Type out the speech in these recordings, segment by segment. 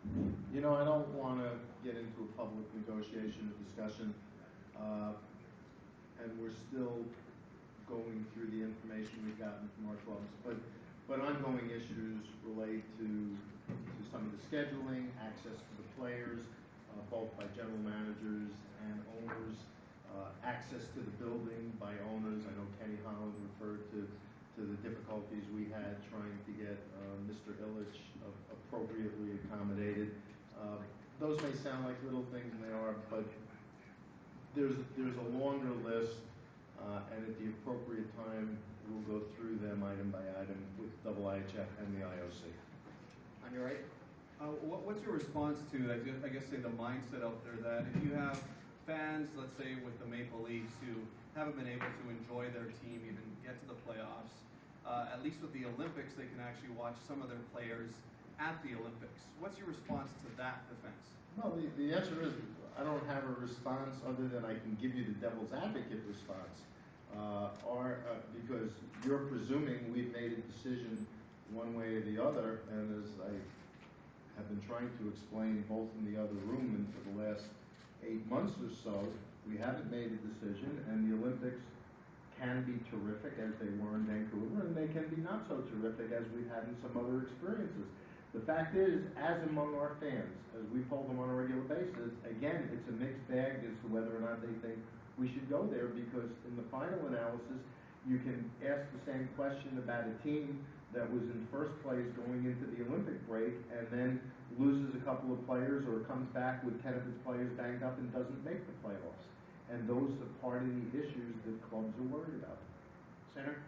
You know, I don't want to get into a public negotiation or discussion, uh, and we're still going through the information we've gotten from our clubs, but ongoing issues relate to some of the scheduling, access to the players, both by general managers and owners, access to the building by owners. I know Kenny Holland referred to the difficulties we had trying to get Mr. Illich appropriately accommodated. Those may sound like little things, and they are, but there's a longer list, and at the appropriate time, we'll go through them item by item with IHF and the IOC. On your right. What's your response to, I guess, say the mindset out there that if you have fans, let's say with the Maple Leafs, who haven't been able to enjoy their team, even get to the playoffs, at least with the Olympics, they can actually watch some of their players at the Olympics. What's your response to that defense? Well, the answer is I don't have a response other than I can give you the devil's advocate response. Because you're presuming we've made a decision one way or the other, and as I have been trying to explain both in the other room and for the last 8 months or so, we haven't made a decision, and the Olympics can be terrific as they were in Vancouver, and they can be not so terrific as we've had in some other experiences. The fact is, as among our fans, as we poll them on a regular basis, again, it's a mixed bag as to whether or not they think we should go there, because in the final analysis, you can ask the same question about a team that was in first place going into the Olympic break and then loses a couple of players or comes back with 10 of its players banged up and doesn't make the playoffs. And those are part of the issues that clubs are worried about. Senator?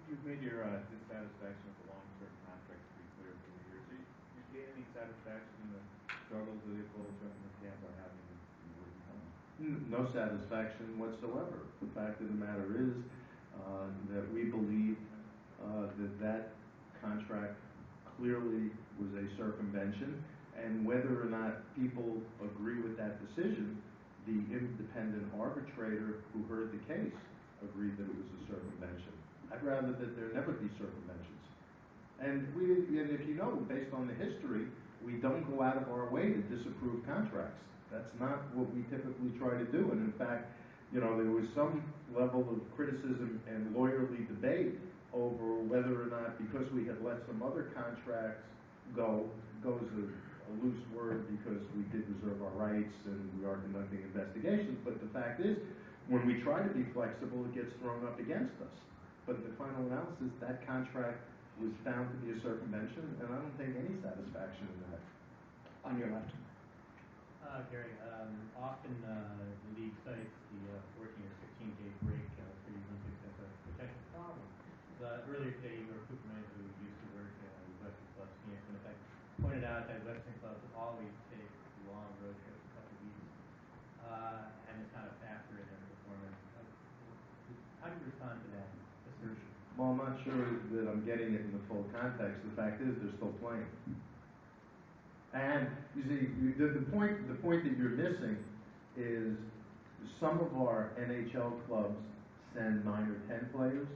You've made your dissatisfaction with the long-term contract pretty clear for the years. Do you gain any satisfaction in the struggles that the Global Gentlemen Camp are having in working on? No satisfaction whatsoever. The fact of the matter is that we believe that contract clearly was a circumvention, and whether or not people agree with that decision, the independent arbitrator who heard the case agreed that it was a circumvention. I'd rather that there never be circumventions. And if you know, based on the history, we don't go out of our way to disapprove contracts. That's not what we typically try to do. And in fact, you know, there was some level of criticism and lawyerly debate over whether or not, because we had let some other contracts go is a loose word because we did reserve our rights and we are conducting investigations. But the fact is, when we try to be flexible, it gets thrown up against us. But in the final analysis, that contract was found to be a circumvention, and I don't take any satisfaction in that. On your left. Gary, often the league cites the 14 or 16-day break for the Olympics as a potential problem. Earlier today, your Cooperman, who used to work with Western clubs, in effect, pointed out that Western clubs always take long road trips, a couple of weeks, and it's not a factor in their performance. How do you respond to that assertion? Well, I'm not sure that I'm getting it in the full context. The fact is, they're still playing. And you see, the point that you're missing is some of our NHL clubs send 9 or 10 players,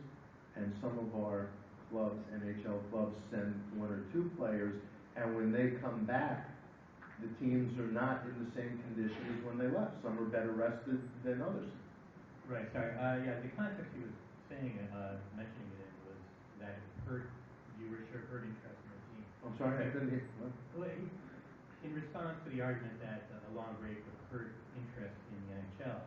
and some of our clubs, NHL clubs, send 1 or 2 players, and when they come back, the teams are not in the same condition as when they left. Some are better rested than others. Right, sorry. Yeah, the context he was saying, mentioning it in was that it hurt viewership, hurt interest in the team. I'm sorry, I couldn't hear. What? Well, in response to the argument that a long break would hurt interest in the NHL,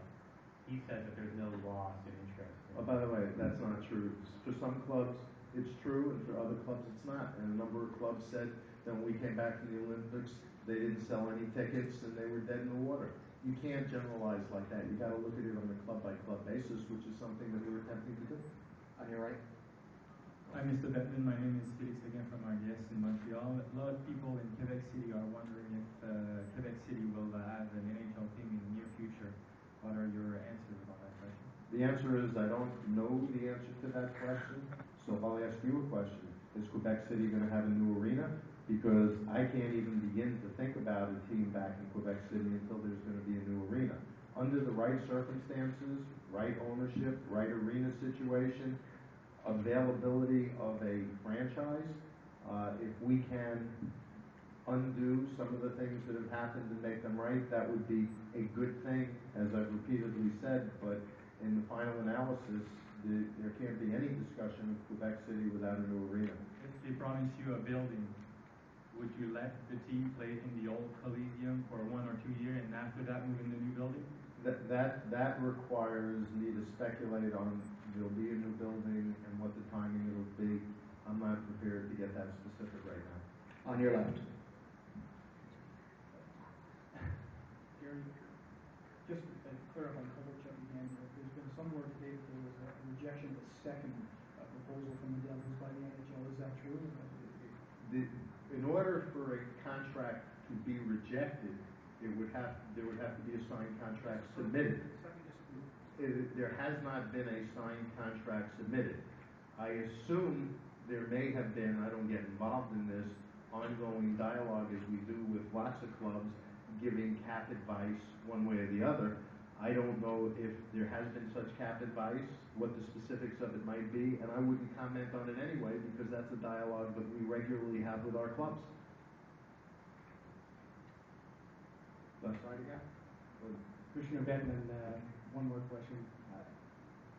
he said that there's no loss in interest. Oh, by the way, that's not true. For some clubs, it's true, and for other clubs, it's not. And a number of clubs said that when we came back from the Olympics, they didn't sell any tickets and they were dead in the water. You can't generalize like that. You got to look at it on a club-by-club basis, which is something that we're attempting to do. On your right. Hi, Mr. Bettman. My name is Felix again from RDS in Montreal. A lot of people in Quebec City are wondering if Quebec City will have an NHL team in the near future. What are your answers on that question? The answer is I don't know the answer to that question, so I'll ask you a question. Is Quebec City going to have a new arena? Because I can't even begin to think about a team back in Quebec City until there's going to be a new arena. Under the right circumstances, right ownership, right arena situation, availability of a franchise, If we can undo some of the things that have happened and make them right, that would be a good thing, as I've repeatedly said, but in the final analysis, there can't be any discussion of Quebec City without a new arena. If they promise you a building, would you let the team play in the old Coliseum for 1 or 2 years and after that move in the new building? That requires me to speculate on there'll be a new building and what the timing it'll be. I'm not prepared to get that specific right now. On your left. Gary, just to clarify, double check again, there's been some word today that there was a rejection of a second proposal from the Devils by the NHL. Is that true? In order for a contract to be rejected, there would have to be a signed contract submitted. There has not been a signed contract submitted. I assume there may have been, I don't get involved in this, ongoing dialogue as we do with lots of clubs, giving cap advice one way or the other. I don't know if there has been such cap advice, what the specifics of it might be, and I wouldn't comment on it anyway because that's a dialogue that we regularly have with our clubs. Left side again? Commissioner Bettman, one more question.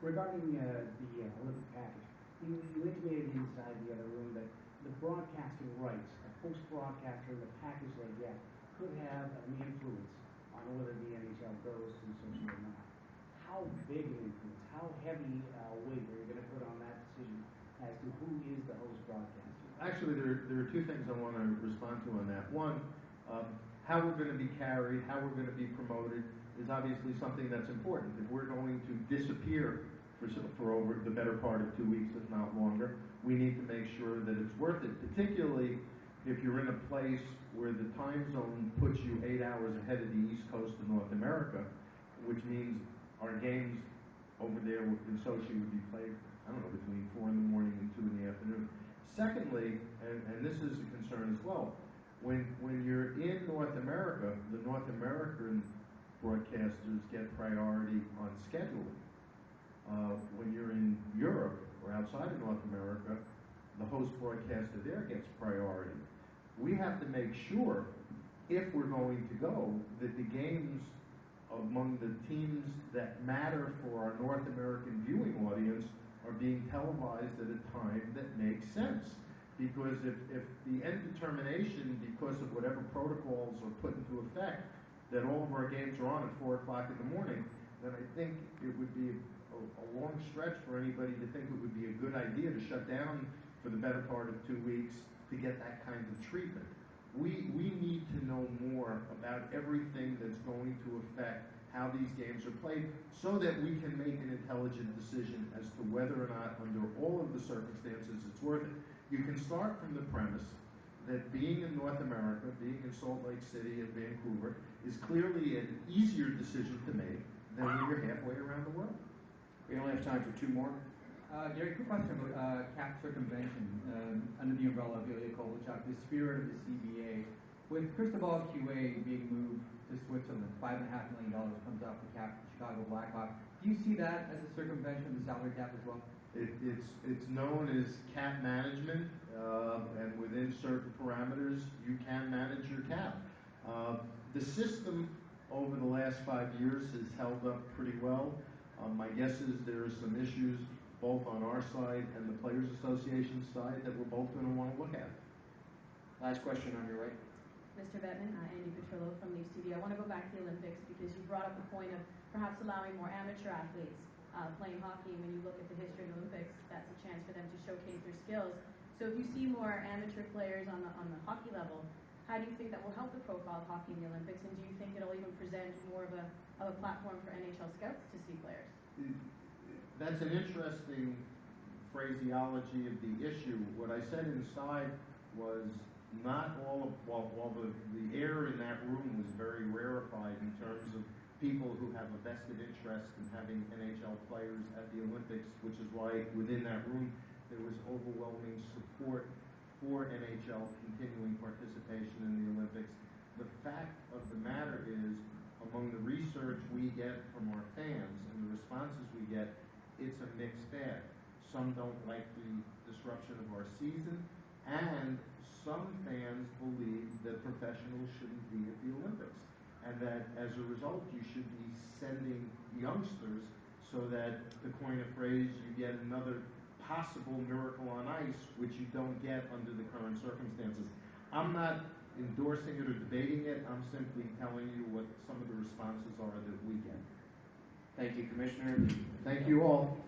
Regarding the Olympic package, you intimated inside the other room that the broadcasting rights, a post-broadcaster, the package they get, could have an influence on whether the NHL goes to social or not. How big an influence, how heavy weight are you going to put on that decision as to who is the host broadcaster? Actually, there are two things I want to respond to on that. One, how we're going to be carried, how we're going to be promoted is obviously something that's important. If we're going to disappear for over the better part of 2 weeks, if not longer, we need to make sure that it's worth it, particularly if you're in a place where the time zone puts you 8 hours ahead of the East Coast of North America, which means our games over there in Sochi would be played, I don't know, between 4 in the morning and 2 in the afternoon. Secondly, and this is a concern as well, when you're in North America, the North American broadcasters get priority on scheduling. When you're in Europe or outside of North America, the host broadcaster there gets priority. We have to make sure, if we're going to go, that the games among the teams that matter for our North American viewing audience are being televised at a time that makes sense. Because if the end determination, because of whatever protocols are put into effect, that all of our games are on at 4 o'clock in the morning, then I think it would be a long stretch for anybody to think it would be a good idea to shut down for the better part of 2 weeks to get that kind of treatment. We need to know more about everything that's going to affect how these games are played so that we can make an intelligent decision as to whether or not, under all of the circumstances, it's worth it. You can start from the premise that being in North America, being in Salt Lake City and Vancouver, is clearly an easier decision to make than when you're halfway around the world. We only have time for 2 more. Gary, quick question about cap circumvention under the umbrella of Ilya Kovalchuk, the spirit of the CBA. With Cristobal QA being moved to Switzerland, $5.5 million comes off the cap for Chicago Blackhawks. Do you see that as a circumvention of the salary cap as well? It's known as cap management, and within certain parameters, you can manage your cap. The system over the last 5 years has held up pretty well. My guess is there are some issues both on our side and the Players Association side that we're both going to want to look at. Last question on your right. Mr. Bettman, Andy Petrillo from Leafs TV. I want to go back to the Olympics because you brought up the point of perhaps allowing more amateur athletes playing hockey. When you look at the history of the Olympics, that's a chance for them to showcase their skills. So if you see more amateur players on the hockey level, how do you think that will help the profile of hockey in the Olympics? And do you think it'll even present more of a platform for NHL scouts to see players? That's an interesting phraseology of the issue. What I said inside was not all of, while the air in that room was very rarefied in terms of people who have a vested interest in having NHL players at the Olympics, which is why within that room there was overwhelming support for NHL continuing participation in the Olympics. The fact of the matter is, among the research we get from our fans and the responses we get, it's a mixed bag. Some don't like the disruption of our season, And some fans believe that professionals shouldn't be at the Olympics, and that as a result you should be sending youngsters so that, to coin a phrase, you get another possible miracle on ice, which you don't get under the current circumstances. I'm not endorsing it or debating it. I'm simply telling you what some of the responses are that we get. Thank you, Commissioner. Thank you all.